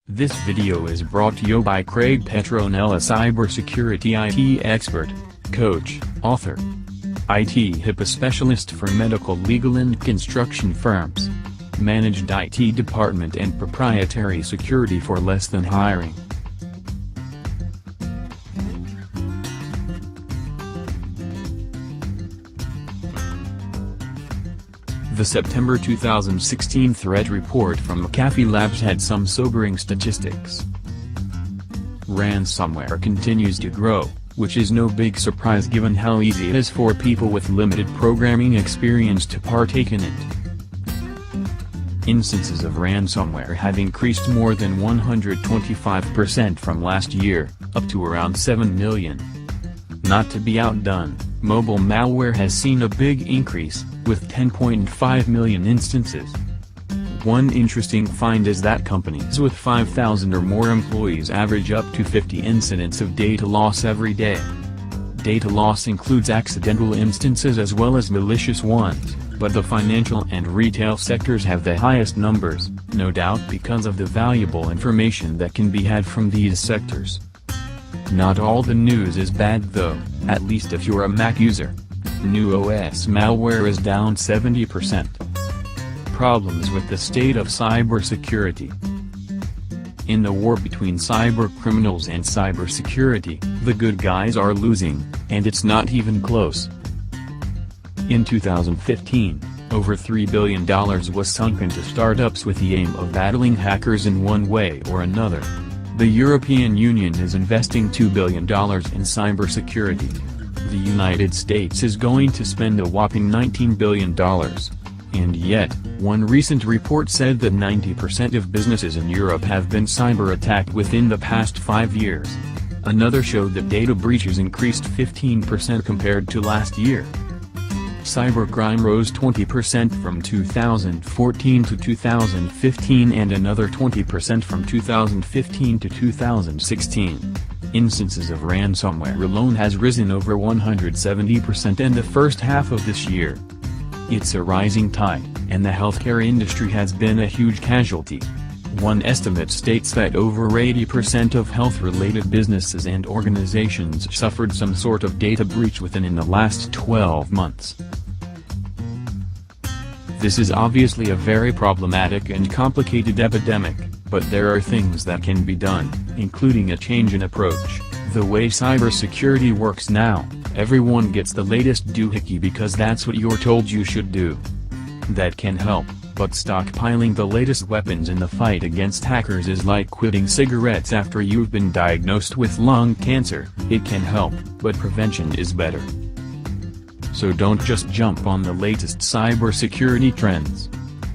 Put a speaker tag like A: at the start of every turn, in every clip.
A: This video is brought to you by Craig Petronella, cybersecurity IT expert, coach, author, IT HIPAA specialist for medical, legal and construction firms. Managed IT department and proprietary security for less than hiring. The September 2016 threat report from McAfee Labs had some sobering statistics. Ransomware continues to grow, which is no big surprise given how easy it is for people with limited programming experience to partake in it. Instances of ransomware have increased more than 125% from last year, up to around 7 million. Not to be outdone, mobile malware has seen a big increase, with 10.5 million instances. One interesting find is that companies with 5,000 or more employees average up to 50 incidents of data loss every day. Data loss includes accidental instances as well as malicious ones, but the financial and retail sectors have the highest numbers, no doubt because of the valuable information that can be had from these sectors. Not all the news is bad though, at least if you're a Mac user. New OS malware is down 70%. Problems with the state of cybersecurity. In the war between cybercriminals and cybersecurity, the good guys are losing, and it's not even close. In 2015, over $3 billion was sunk into startups with the aim of battling hackers in one way or another. The European Union is investing $2 billion in cybersecurity. The United States is going to spend a whopping $19 billion. And yet, one recent report said that 90% of businesses in Europe have been cyber-attacked within the past 5 years. Another showed that data breaches increased 15% compared to last year. Cybercrime rose 20% from 2014 to 2015 and another 20% from 2015 to 2016. Instances of ransomware alone has risen over 170% in the first half of this year. It's a rising tide, and the healthcare industry has been a huge casualty. One estimate states that over 80% of health-related businesses and organizations suffered some sort of data breach within the last 12 months. This is obviously a very problematic and complicated epidemic, but there are things that can be done, including a change in approach. The way cybersecurity works now, everyone gets the latest doohickey because that's what you're told you should do. That can help, but stockpiling the latest weapons in the fight against hackers is like quitting cigarettes after you've been diagnosed with lung cancer. It can help, but prevention is better. So don't just jump on the latest cybersecurity trends.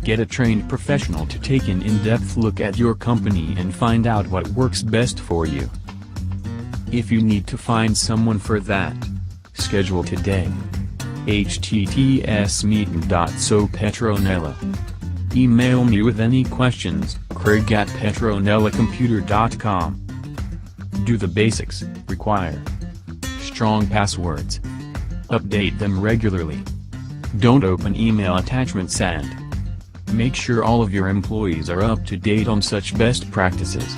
A: Get a trained professional to take an in-depth look at your company and find out what works best for you. If you need to find someone for that, schedule today. https://meeting.so/petronella. Email me with any questions, craig@petronellacomputer.com. Do the basics, require strong passwords. Update them regularly. Don't open email attachments and make sure all of your employees are up to date on such best practices.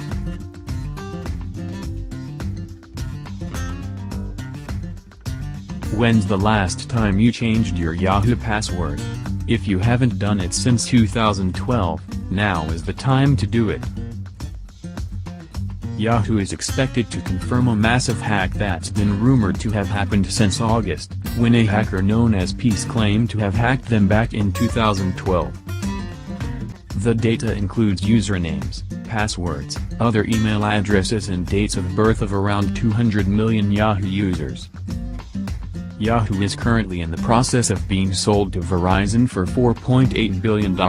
A: When's the last time you changed your Yahoo password? If you haven't done it since 2012, now is the time to do it. Yahoo is expected to confirm a massive hack that's been rumored to have happened since August, when a hacker known as Peace claimed to have hacked them back in 2012. The data includes usernames, passwords, other email addresses and dates of birth of around 200 million Yahoo users. Yahoo is currently in the process of being sold to Verizon for $4.8 billion,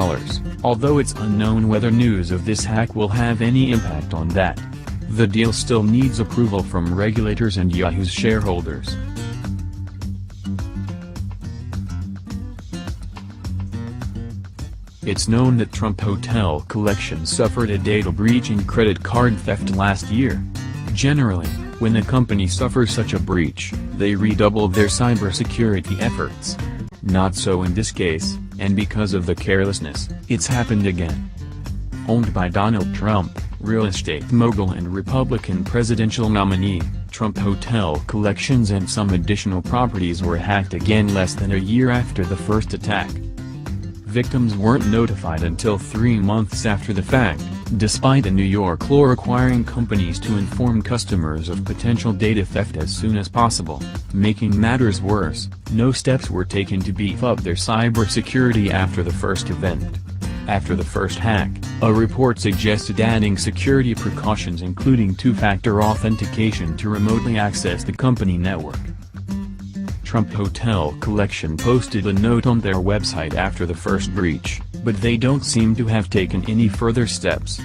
A: although it's unknown whether news of this hack will have any impact on that. The deal still needs approval from regulators and Yahoo's shareholders. It's known that Trump Hotel Collection suffered a data breach and credit card theft last year. Generally, when a company suffers such a breach, they redouble their cybersecurity efforts. Not so in this case, and because of the carelessness, it's happened again. Owned by Donald Trump, real estate mogul and Republican presidential nominee, Trump Hotel collections and some additional properties were hacked again less than a year after the first attack. Victims weren't notified until 3 months after the fact, despite a New York law requiring companies to inform customers of potential data theft as soon as possible. Making matters worse, no steps were taken to beef up their cybersecurity after the first event. After the first hack, a report suggested adding security precautions including two-factor authentication to remotely access the company network. Trump Hotel Collection posted a note on their website after the first breach, but they don't seem to have taken any further steps.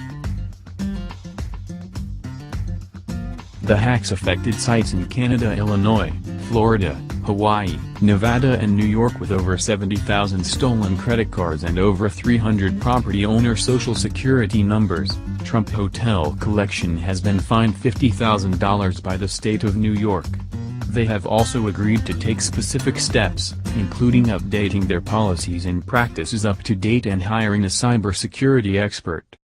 A: The hacks affected sites in Canada, Illinois, Florida, Hawaii, Nevada and New York with over 70,000 stolen credit cards and over 300 property owner social security numbers. Trump Hotel Collection has been fined $50,000 by the state of New York. They have also agreed to take specific steps, including updating their policies and practices up to date and hiring a cybersecurity expert.